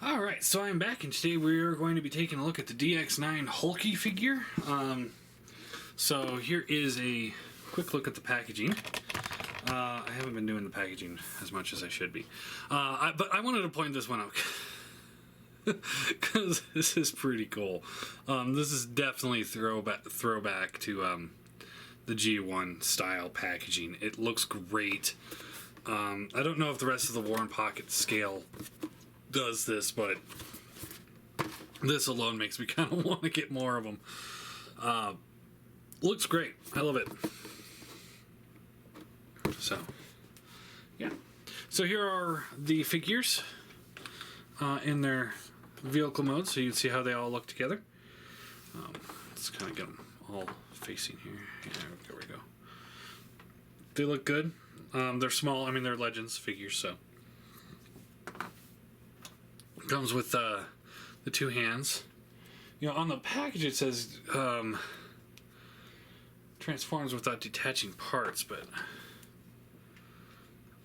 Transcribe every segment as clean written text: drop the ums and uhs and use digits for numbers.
Alright, so I'm back, and today we're going to be taking a look at the DX9 Hulky figure. So here is a quick look at the packaging. I haven't been doing the packaging as much as I should be. But I wanted to point this one out, because this is pretty cool. This is definitely throwback to the G1 style packaging. It looks great. I don't know if the rest of the Warren Pocket scale does this, but this alone makes me kind of want to get more of them. Looks great. I love it. So, yeah. So here are the figures in their vehicle mode, so you can see how they all look together. Let's kind of get them all facing here. Yeah, there we go. They look good. They're small. I mean, they're Legends figures, so. Comes with the two hands. You know, on the package it says transforms without detaching parts, but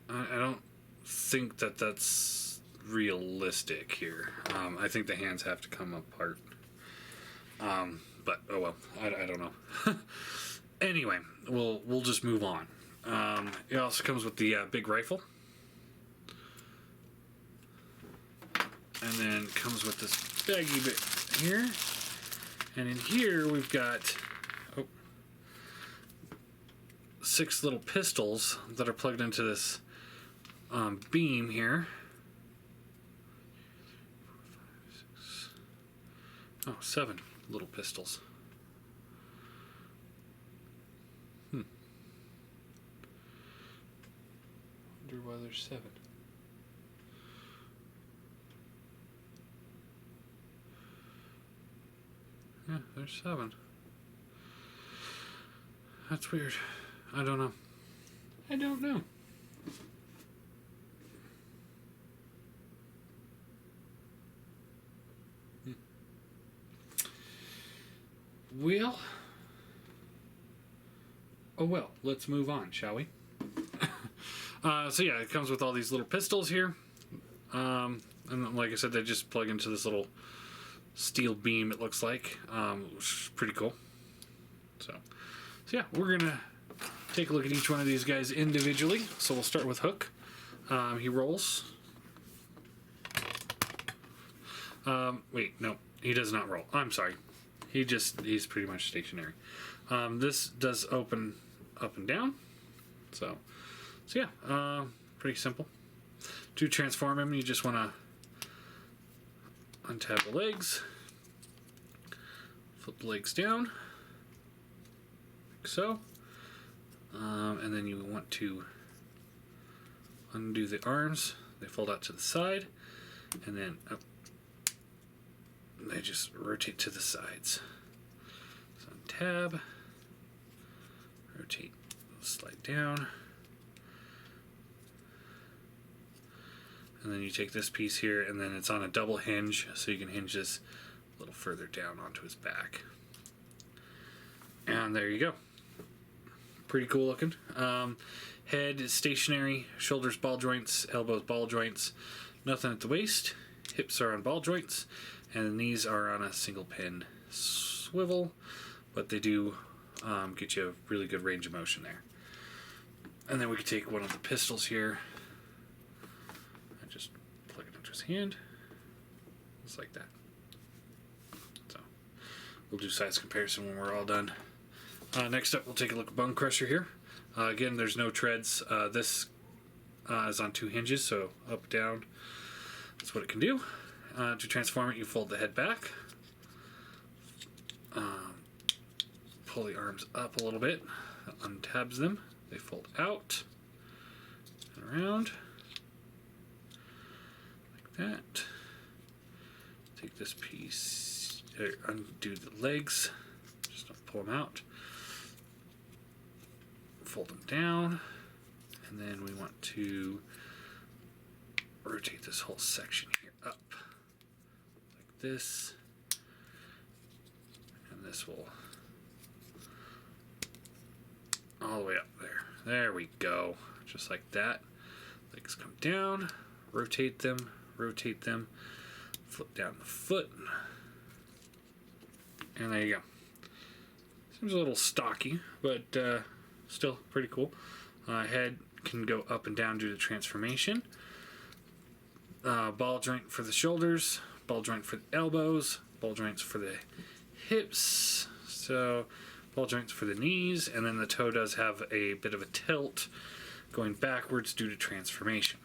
I don't think that that's realistic here. I think the hands have to come apart. But oh well, I don't know. Anyway, we'll just move on. It also comes with the big rifle. And then comes with this baggy bit here. And in here we've got 6 little pistols that are plugged into this beam here. 7 little pistols. Wonder why there's 7. Yeah, there's 7. That's weird. I don't know. I don't know. Well. Oh well, let's move on, shall we? So yeah, it comes with all these little pistols here. And like I said, they just plug into this little steel beam, it looks like, which is pretty cool. So yeah, we're gonna take a look at each one of these guys individually. So we'll start with Hook. He rolls. Wait, no, he does not roll. I'm sorry. He's pretty much stationary. This does open up and down. So yeah, pretty simple. To transform him, you just want to untap the legs, flip the legs down, like so, and then you want to undo the arms. They fold out to the side, and then up. They just rotate to the sides. So tab, rotate, slide down, and then you take this piece here, and then it's on a double hinge, so you can hinge this a little further down onto his back. And there you go. Pretty cool looking. Head is stationary, shoulders ball joints, elbows ball joints, nothing at the waist. Hips are on ball joints, and the knees are on a single pin swivel, but they do get you a really good range of motion there. And then we could take one of the pistols here. Just plug it into his hand, just like that. So we'll do size comparison when we're all done. Next up, we'll take a look at Bone Crusher here. Again, there's no treads. This is on 2 hinges, so up, down. That's what it can do. To transform it, you fold the head back, pull the arms up a little bit, that untabs them. They fold out and around. That. Take this piece, undo the legs, just don't pull them out, fold them down, and then we want to rotate this whole section here up like this, and this will all the way up there. There we go, just like that. Legs come down, rotate them, Flip down the foot. And there you go. Seems a little stocky, but still pretty cool. Head can go up and down due to transformation. Ball joint for the shoulders, ball joint for the elbows, ball joints for the hips, so ball joints for the knees, and then the toe does have a bit of a tilt going backwards due to transformation.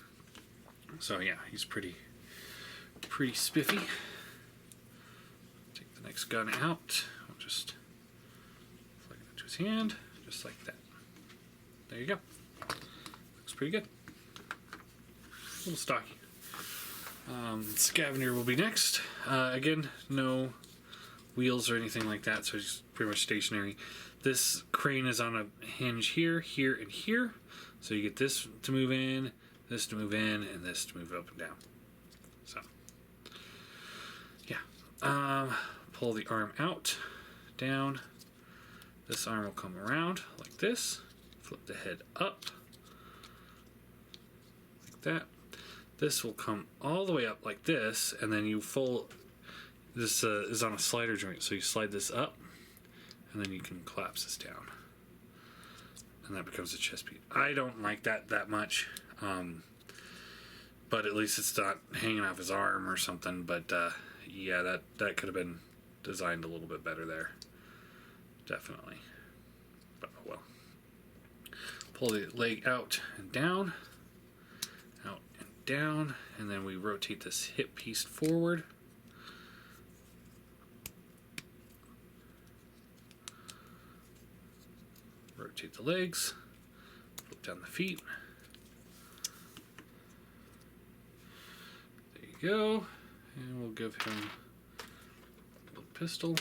So yeah, he's pretty spiffy. Take the next gun out. We'll just plug it into his hand, just like that. There you go. Looks pretty good. A little stocky. Scavenger will be next. Again, no wheels or anything like that, so it's pretty much stationary. This crane is on a hinge here, here, and here. So you get this to move in, this to move in, and this to move up and down. So, yeah. Pull the arm out, down. This arm will come around like this. Flip the head up, like that. This will come all the way up like this, and then you fold. This is on a slider joint, so you slide this up, and then you can collapse this down, and that becomes a chest piece. I don't like that much, but at least it's not hanging off his arm or something. But yeah, that could have been designed a little bit better there, definitely. But oh well. Pull the leg out and down, out and down, and then we rotate this hip piece forward. Rotate the legs, flip down the feet. There you go. And we'll give him a little pistol.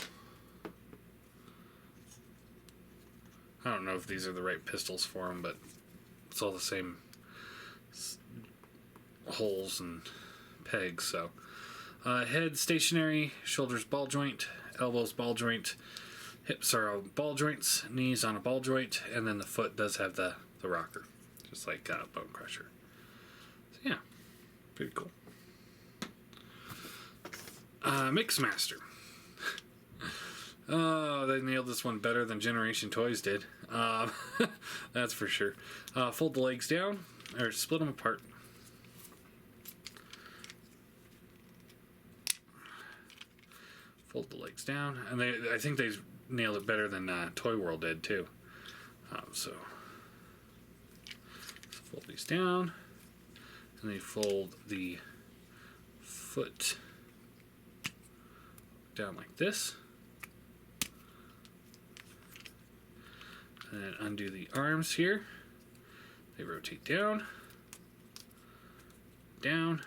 I don't know if these are the right pistols for him, but it's all the same holes and pegs. So, head stationary, shoulders ball joint, elbows ball joint, hips are all ball joints, knees on a ball joint, and then the foot does have the rocker, just like Bone Crusher. So yeah, pretty cool. Mixmaster. Oh, they nailed this one better than Generation Toys did. That's for sure. Fold the legs down, or split them apart. Fold the legs down, and I think they nailed it better than Toy World did too. So fold these down, and they fold the foot down like this. And then undo the arms here. They rotate down, down,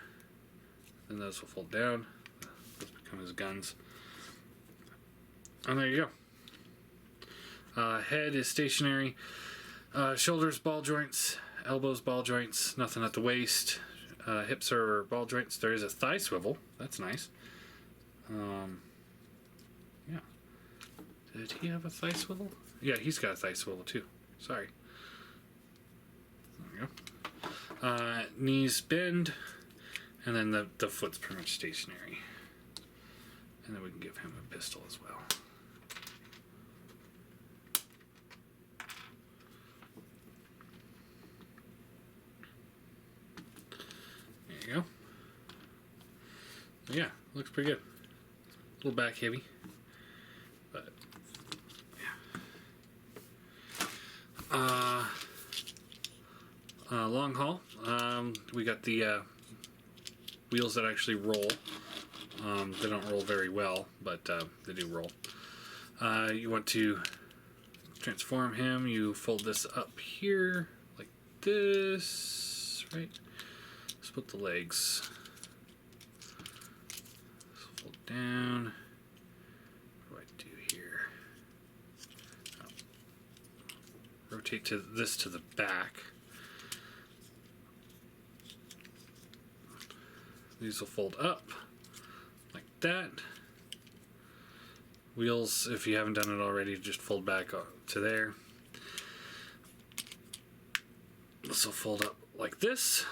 and those will fold down. Those become his guns. And there you go. Head is stationary. Shoulders ball joints, elbows ball joints, nothing at the waist. Hips are ball joints. There is a thigh swivel. That's nice. Yeah. Did he have a thigh swivel? Yeah, he's got a thigh swivel too. Sorry. There we go. Knees bend, and then the foot's pretty much stationary. And then we can give him a pistol as well. There you go. Yeah, looks pretty good. A little back heavy, but yeah. Long haul. We got the wheels that actually roll. They don't roll very well, but they do roll. You want to transform him. You fold this up here like this, right? Split the legs. Fold down. What do I do here? Rotate this to the back. These will fold up like that. Wheels, if you haven't done it already, just fold back to there. This will fold up like this.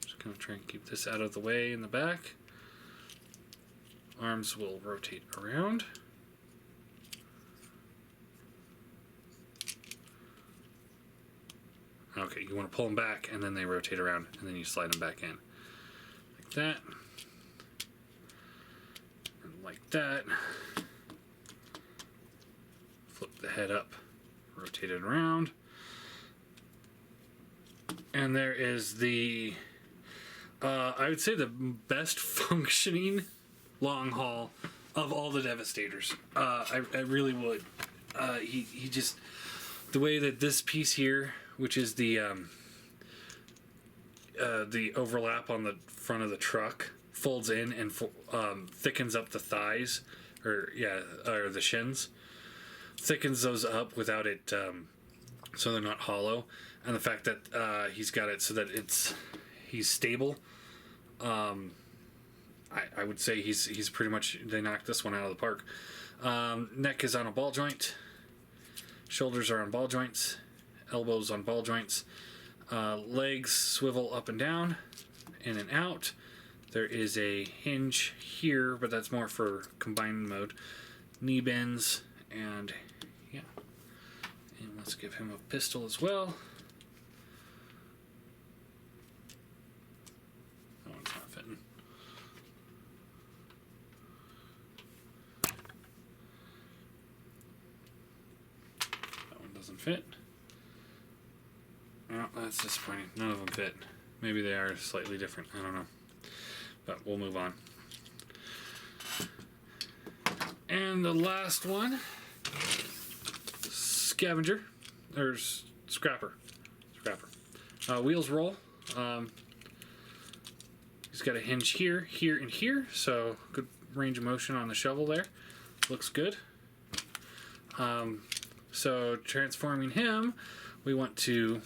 Just gonna try and keep this out of the way in the back. Arms will rotate around. Okay, you want to pull them back, and then they rotate around, and then you slide them back in. Like that. And like that. Flip the head up, rotate it around. And there is the, I would say the best functioning long haul of all the Devastators. I really would. He just, the way that this piece here, which is the overlap on the front of the truck, folds in and thickens up the thighs, or the shins, thickens those up without it, so they're not hollow, and the fact that he's got it so that he's stable. I would say he's pretty much, they knocked this one out of the park. Neck is on a ball joint, shoulders are on ball joints, elbows on ball joints, legs swivel up and down, in and out. There is a hinge here, but that's more for combined mode. Knee bends, and yeah. And let's give him a pistol as well. That one's not fitting. That one doesn't fit. Oh, that's disappointing. None of them fit. Maybe they are slightly different. I don't know. But we'll move on. And the last one, Scavenger, or Scrapper. Wheels roll. He's got a hinge here, here, and here, so good range of motion on the shovel there. Looks good. So transforming him, we want to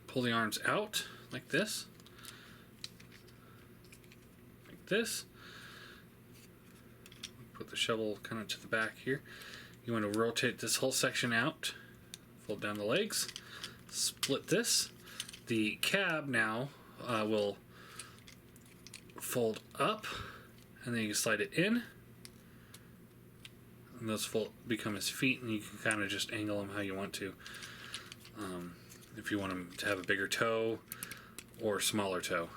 pull the arms out like this. Like this. Put the shovel kind of to the back here. You want to rotate this whole section out. Fold down the legs. Split this. The cab now will fold up, and then you can slide it in. And those become his feet, and you can kind of just angle them how you want to. If you want him to have a bigger toe or smaller toe.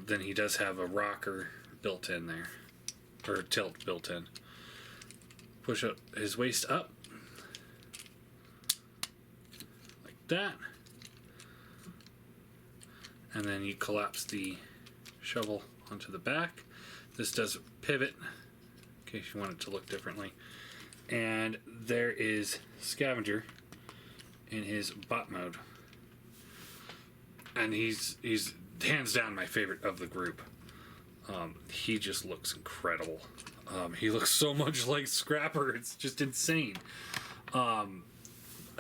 Then he does have a rocker built in there, or tilt built in. Push up his waist up like that, and then you collapse the shovel onto the back. This does pivot in case you want it to look differently. And there is Scavenger in his bot mode, and he's hands down my favorite of the group. He just looks incredible. He looks so much like Scrapper, it's just insane.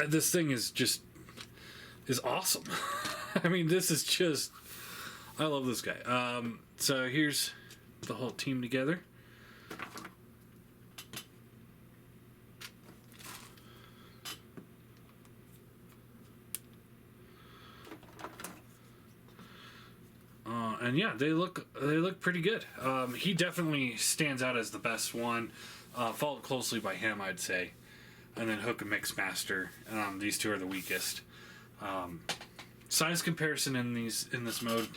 This thing is awesome. I mean, this is just, I love this guy. So here's the whole team together. And yeah, they look pretty good. He definitely stands out as the best one, followed closely by him, I'd say, and then Hook and Mixmaster. These two are the weakest. Size comparison in this mode,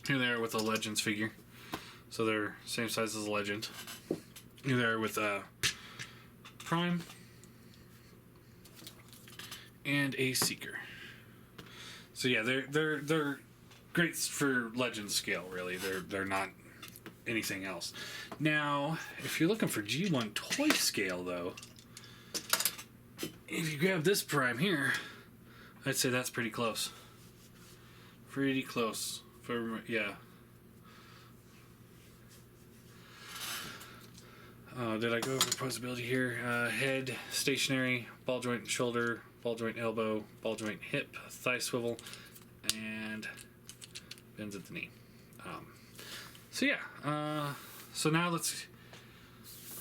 here they are with a Legends figure, so they're same size as a Legend. Here they are with a Prime and a Seeker. So yeah, they're great for Legend scale, really. They're not anything else. Now, if you're looking for G1 toy scale, though, if you grab this Prime here, I'd say that's pretty close. Pretty close. Yeah. Did I go over posability here? Head, stationary, ball joint shoulder, ball joint elbow, ball joint hip, thigh swivel, and bends at the knee. So yeah, so now let's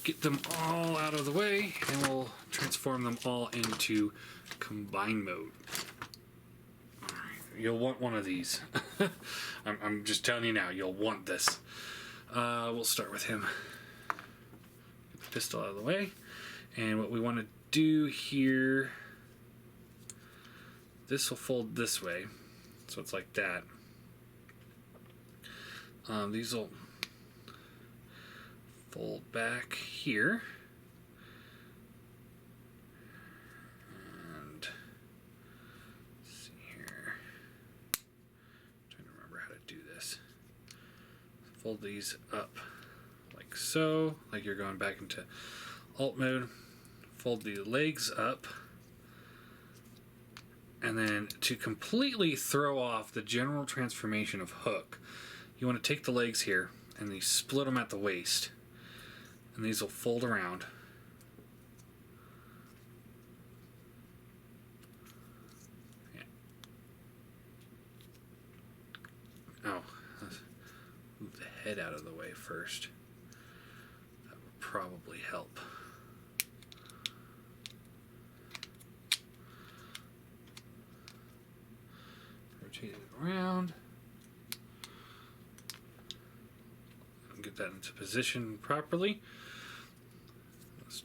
get them all out of the way, and we'll transform them all into combined mode. Alright, you'll want one of these. I'm just telling you now, you'll want this. We'll start with him. Get the pistol out of the way. And what we want to do here, this will fold this way. So it's like that. These will fold back here. And let's see here. I'm trying to remember how to do this. Fold these up like so, like you're going back into alt mode. Fold the legs up. And then to completely throw off the general transformation of Hook, you want to take the legs here and you split them at the waist. And these will fold around. Yeah. Oh, let's move the head out of the way first. That would probably help. Rotate it around. Get that into position properly. Let's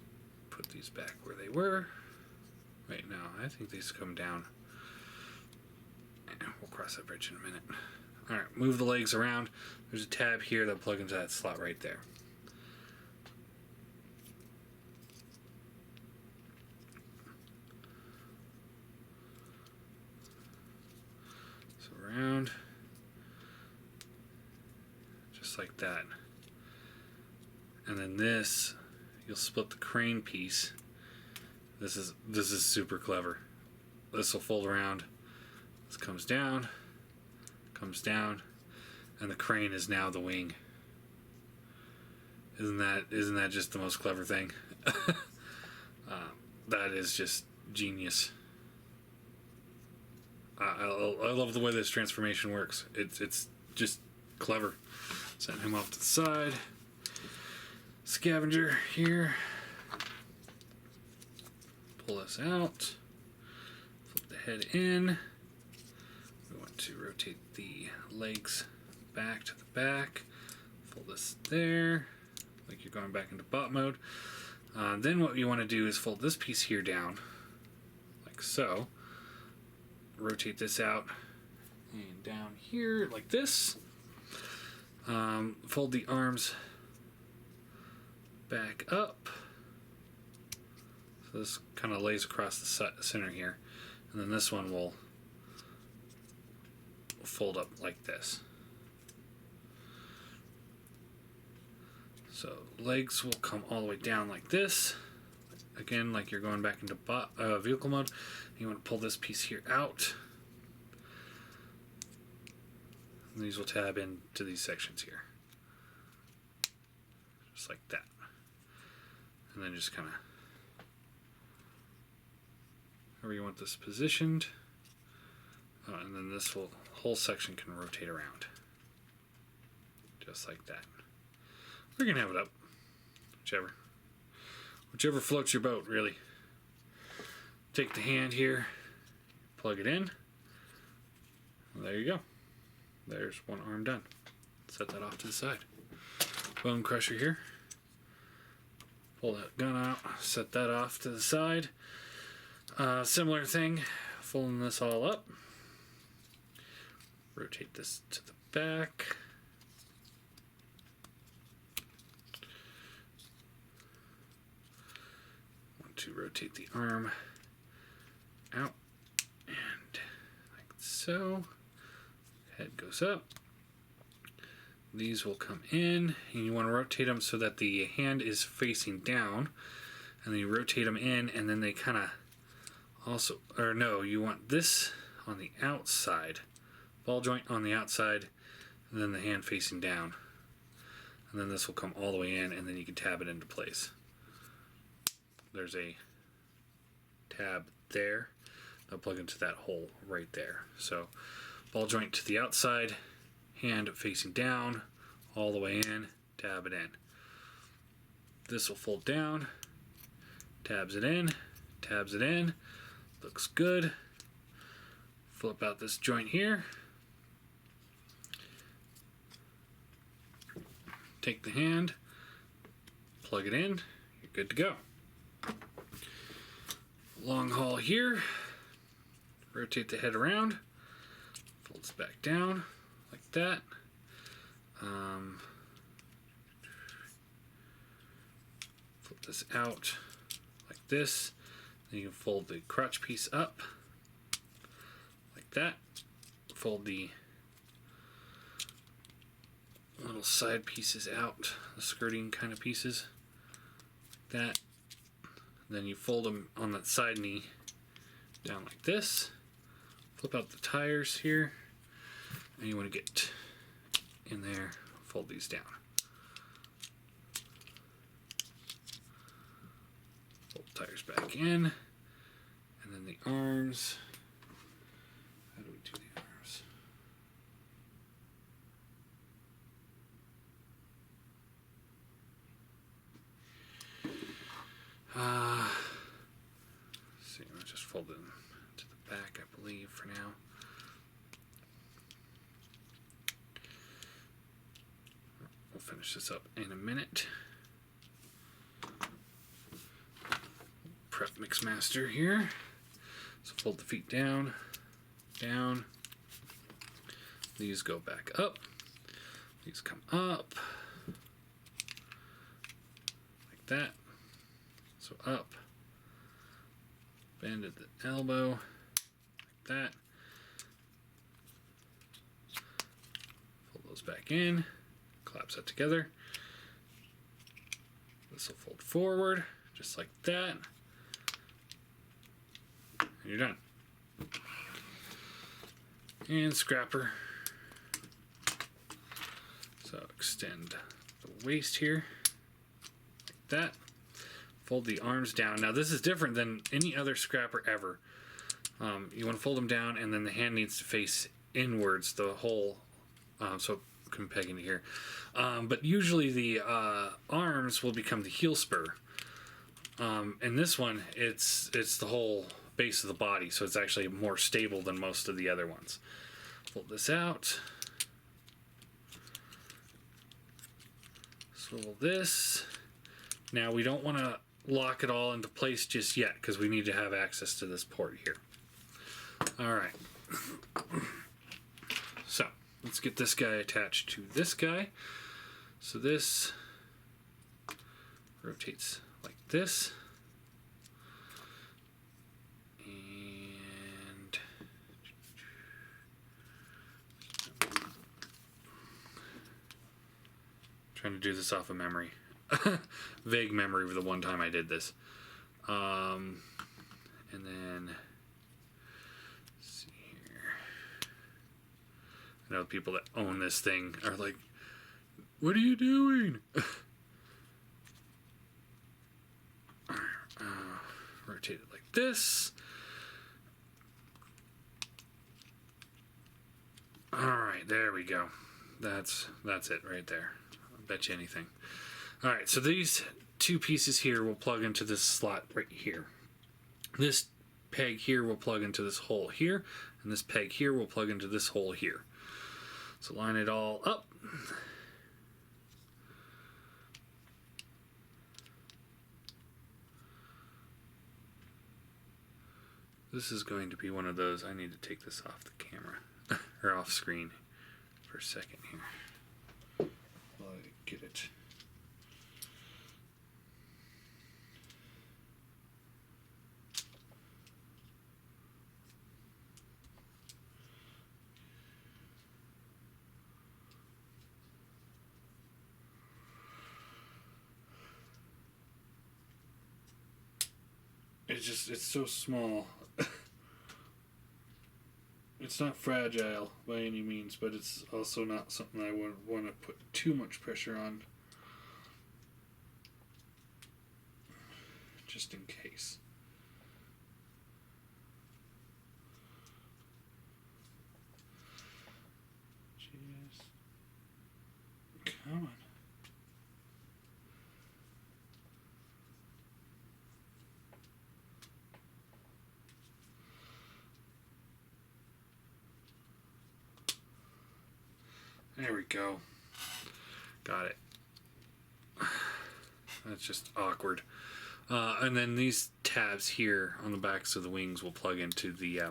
put these back where they were. Wait, no, I think these come down. We'll cross that bridge in a minute. Alright, move the legs around. There's a tab here that'll plug into that slot right there. So around. Just like that. And then this, you'll split the crane piece. This is super clever. This will fold around. This comes down, and the crane is now the wing. Isn't that just the most clever thing? That is just genius. I love the way this transformation works. It's just clever. Set him off to the side. Scavenger here. Pull this out. Flip the head in. We want to rotate the legs back to the back. Fold this there, like you're going back into bot mode. Then what you want to do is fold this piece here down, like so. Rotate this out and down here like this. Fold the arms back up. So this kind of lays across the center here. And then this one will fold up like this. So legs will come all the way down like this. Again, like you're going back into vehicle mode. You want to pull this piece here out. And these will tab into these sections here. Just like that. And then just kind of however you want this positioned. And then this whole section can rotate around. Just like that. We're going to have it up. Whichever floats your boat, really. Take the hand here, plug it in. Well, there you go. There's one arm done. Set that off to the side. Bone crusher here. Pull that gun out, set that off to the side. Similar thing, folding this all up. Rotate this to the back. Want to rotate the arm out and like so. Head goes up. These will come in, and you want to rotate them so that the hand is facing down, and then you rotate them in, and then they kind of also, or no, you want this on the outside, ball joint on the outside, and then the hand facing down, and then this will come all the way in, and then you can tab it into place. There's a tab there. I'll plug into that hole right there. So ball joint to the outside, hand facing down, all the way in, tab it in. This will fold down, tabs it in, looks good. Flip out this joint here, take the hand, plug it in, you're good to go. Long haul here, rotate the head around, folds back down like that. Flip this out like this. Then you can fold the crotch piece up like that. Fold the little side pieces out, the skirting kind of pieces like that. Then you fold them on that side knee down like this. Flip out the tires here, and you want to get in there, fold these down. Fold the tires back in, and then the arms. How do we do the arms? See, I'll just fold them to the back, I believe, for now. We'll finish this up in a minute. Prep Mixmaster here. So fold the feet down, down. These go back up. These come up. Like that. So up. Bend at the elbow. Like that. Fold those back in. Collapse that together. This will fold forward, just like that. And you're done. And scrapper. So extend the waist here, like that. Fold the arms down. Now this is different than any other scrapper ever. You want to fold them down, and then the hand needs to face inwards the whole, so it can peg into here. But usually the arms will become the heel spur. In this one, it's the whole base of the body, so it's actually more stable than most of the other ones. Fold this out. Swivel this. Now we don't want to lock it all into place just yet, because we need to have access to this port here. Alright. So, let's get this guy attached to this guy. So this rotates like this. And trying to do this off of memory. Vague memory of the one time I did this. And then let's see here. I know people that own this thing are like, what are you doing? Rotate it like this. Alright, there we go. That's it right there. I'll bet you anything. Alright, so these two pieces here will plug into this slot right here. This peg here will plug into this hole here, and this peg here will plug into this hole here. So line it all up. This is going to be one of those, I need to take this off the camera, or off screen for a second here. While I get it. It's so small. It's not fragile by any means, but it's also not something I would want to put too much pressure on. Just in case. Just come on. There we go. Got it. That's just awkward. And then these tabs here on the backs of the wings will plug into the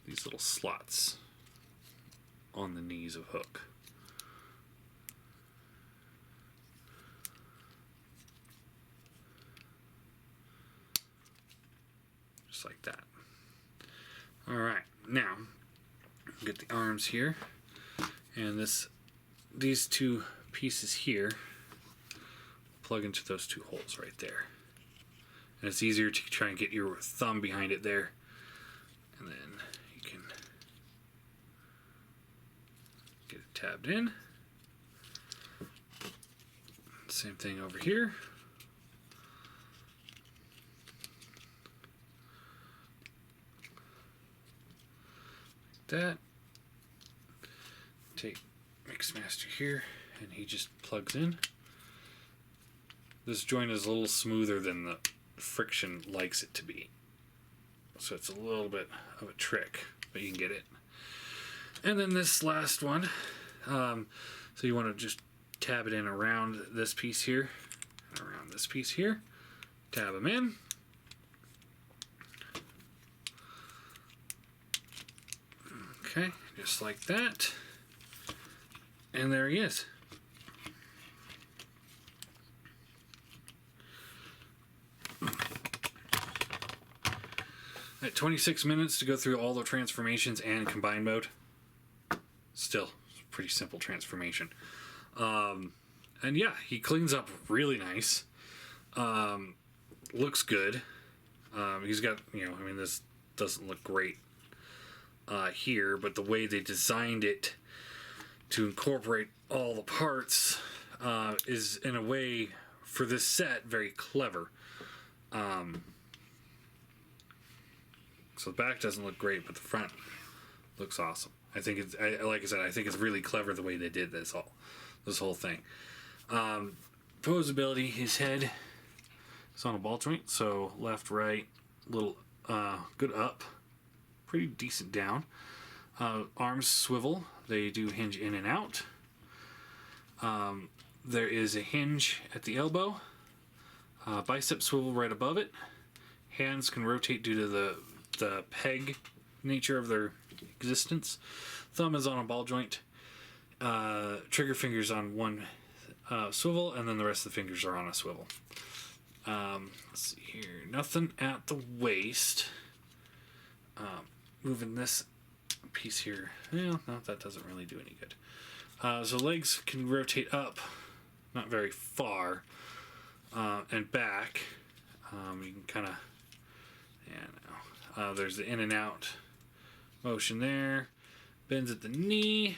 these little slots on the knees of Hook. Just like that. Alright, now get the arms here, and these two pieces here plug into those two holes right there. And it's easier to try and get your thumb behind it there, and then you can get it tabbed in. Same thing over here. Like that. Take Mixmaster here, and he just plugs in. This joint is a little smoother than the friction likes it to be, so it's a little bit of a trick, but you can get it. And then this last one, so you want to just tab it in around this piece here, and around this piece here, tab them in. Okay, just like that. And there he is. At 26 minutes to go through all the transformations and combine mode. Still, pretty simple transformation. And yeah, he cleans up really nice. Looks good. He's got, I mean, this doesn't look great here, but the way they designed it to incorporate all the parts is, in a way, for this set, very clever. So the back doesn't look great, but the front looks awesome. I think it's, like I said, I think it's really clever the way they did this whole thing. Posability, his head is on a ball joint, so left, right, little good up, pretty decent down. Arms swivel, they do hinge in and out. There is a hinge at the elbow. Bicep swivel right above it. Hands can rotate due to the peg nature of their existence. Thumb is on a ball joint. Trigger fingers on one swivel, and then the rest of the fingers are on a swivel. Let's see here. Nothing at the waist. Moving this piece here. Well, no, that doesn't really do any good. So legs can rotate up, not very far, and back. You can kind of, there's the in and out motion there. Bends at the knee.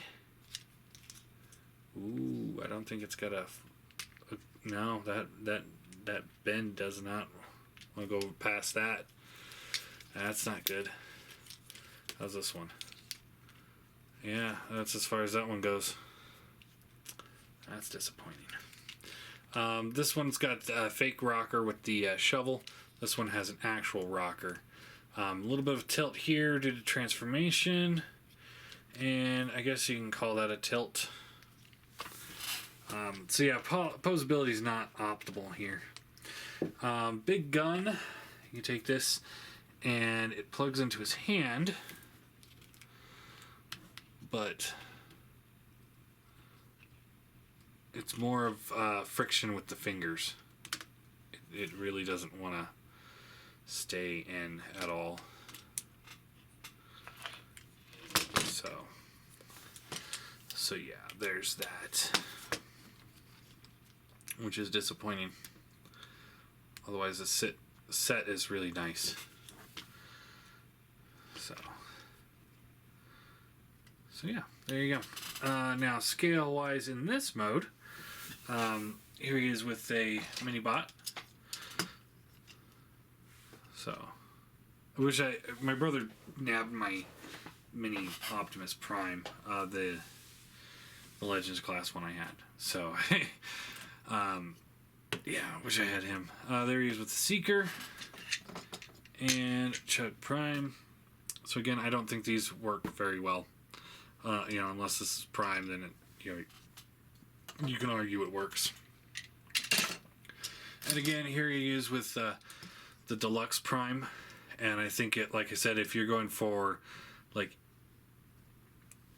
Ooh, I don't think it's got no, that bend does not want to go past that. That's not good. How's this one? Yeah, that's as far as that one goes. That's disappointing. This one's got a fake rocker with the shovel. This one has an actual rocker. A little bit of tilt here due to transformation, and I guess you can call that a tilt. So yeah, posability is not optimal here. Big gun, you take this and it plugs into his hand, but it's more of friction with the fingers. It really doesn't want to stay in at all. So yeah, there's that, which is disappointing. Otherwise, the set is really nice. So yeah, there you go. Now, scale-wise in this mode, here he is with a mini bot. So, I wish my brother nabbed my mini Optimus Prime, the Legends class one I had. So, yeah, I wish I had him. There he is with the Seeker and Chug Prime. So again, I don't think these work very well. Unless this is Prime, then you can argue it works. And again, here he is with the Deluxe Prime. And I think it, like I said, if you're going for like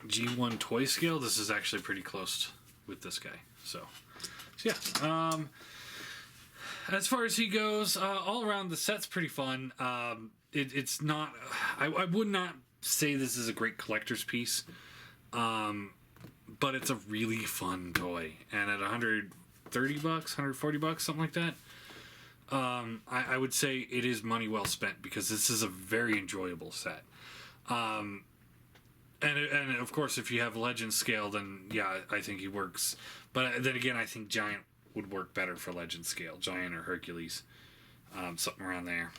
G1 toy scale, this is actually pretty close with this guy. So yeah. As far as he goes, all around the set's pretty fun. It's not. I would not say this is a great collector's piece, but it's a really fun toy. And at $130, $140, something like that, I would say it is money well spent because this is a very enjoyable set. And of course, if you have Legend scale, then yeah, I think he works. But then again, I think Giant would work better for Legend scale, Giant or Hercules, something around there.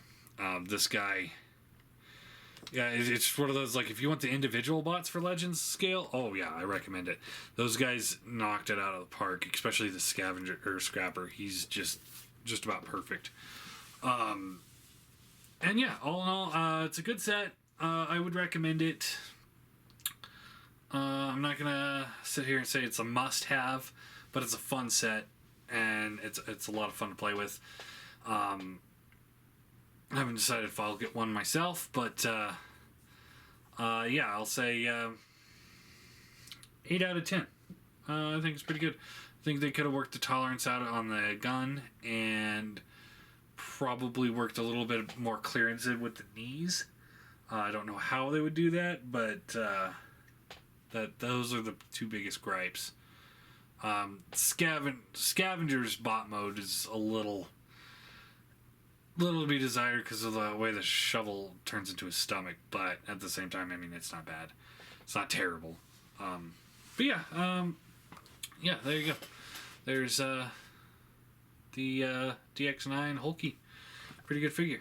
This guy, yeah, it's one of those, like, if you want the individual bots for Legends scale, oh yeah, I recommend it. Those guys knocked it out of the park, especially the Scavenger or Scrapper. He's just about perfect. And yeah, all in all, it's a good set. I would recommend it. I'm not gonna sit here and say it's a must-have, but it's a fun set. And it's a lot of fun to play with. I haven't decided if I'll get one myself, but yeah, I'll say 8 out of 10. I think it's pretty good. I think they could have worked the tolerance out on the gun and probably worked a little bit more clearance in with the knees. I don't know how they would do that, but those are the two biggest gripes. Scavenger's bot mode is a little to be desired because of the way the shovel turns into his stomach, but at the same time, I mean, it's not bad. It's not terrible. But yeah, yeah, there you go. There's the DX9 Hulky. Pretty good figure.